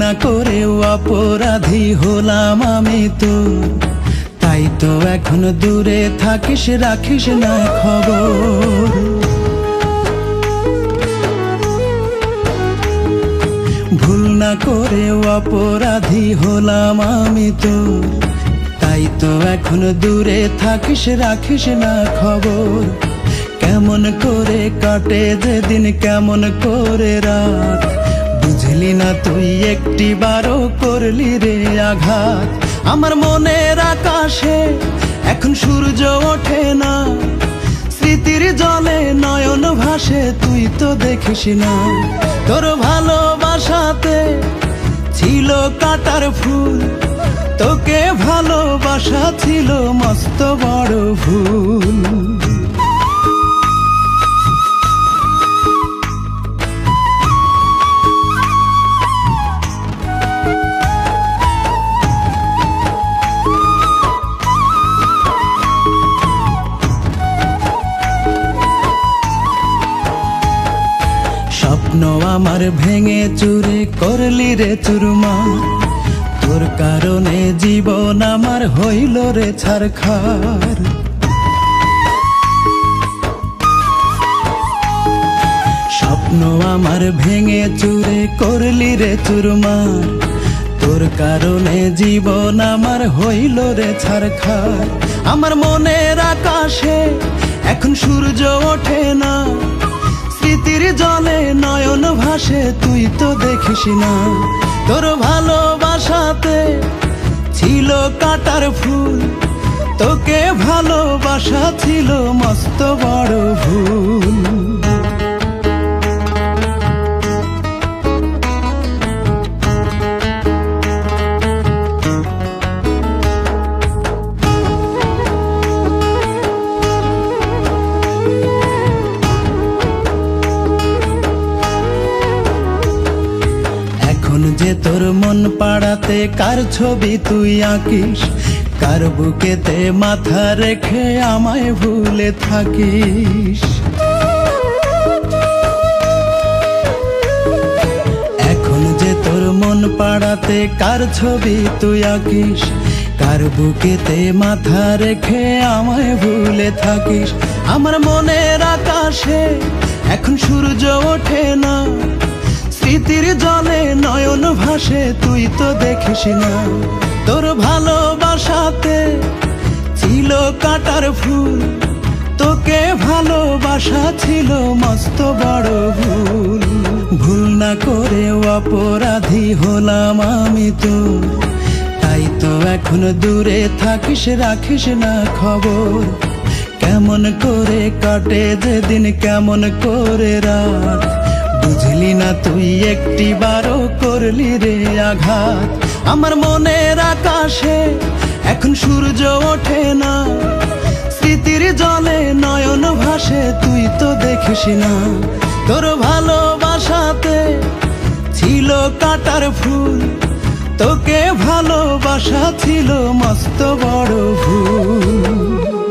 না করেও অপরাধী হলাম আমি তো, তাই তো এখন দূরে থাকিস, রাখিস না খবর। ভুল না করেও অপরাধী হলাম আমি তো, তাই তো এখন দূরে থাকিস, রাখিস না খবর। কেমন করে কাটে যে দিন, কেমন করে রাত, বুঝলি না তুই একটি বারও করলি রে আঘাত। আমার মনের আকাশে এখন সূর্য ওঠে না, স্মৃতির জলে নয়ন ভাসে তুই তো দেখিস না। তোর ভালোবাসাতে ছিল কাটার ফুল, তোকে ভালোবাসা ছিল মস্ত বড় ভুল। স্বপ্ন আমার ভেঙে চুরে করলি রে চুরমার, তোর কারণে জীবন আমার হইল রে ছারখার। স্বপ্ন আমার ভেঙে চুরে করলি রে চুরমার, তোর কারণে জীবন আমার হইল রে ছারখার। আমার মনের আকাশে এখন সূর্য ওঠে না, স্মৃতির জলে নয়ন ভাসে তুই তো দেখিস না। তোর ভালোবাসাতে ছিল কাটার ফুল, তোকে ভালোবাসা ছিল মস্ত বড় ভুল। যে তোর মন পাড়াতে কার ছবি তুই আঁকিস, কার বুকেতে মাথা রেখে আমায় ভুলে থাকিস। এখন যে তোর মন পাড়াতে কার ছবি তুই আঁকিস, কার বুকেতে মাথা রেখে আমায় ভুলে থাকিস। আমার মনের আকাশে এখন সূর্য ওঠে না, স্মৃতির জলে নয়ন ভাসে তুই তো দেখিস না। তোর ভালোবাসাতে ছিল কাটার ফুল, তোকে ভালোবাসা ছিল মস্ত বড় ভুল। ভুল না করেও অপরাধী হলাম আমি তো, তাই তো এখন দূরে থাকিস, রাখিস না খবর। কেমন করে কাটে যে দিন, কেমন করে রাত, বুঝলি না তুই একটি বারও করলি রে আঘাত। আমার মনের আকাশে এখন সূর্য ওঠে না, স্মৃতির জলে নয়ন ভাসে তুই তো দেখিস না। তোর ভালোবাসাতে ছিল কাটার ফুল, তোকে ভালোবাসা ছিল মস্ত বড় ভুল।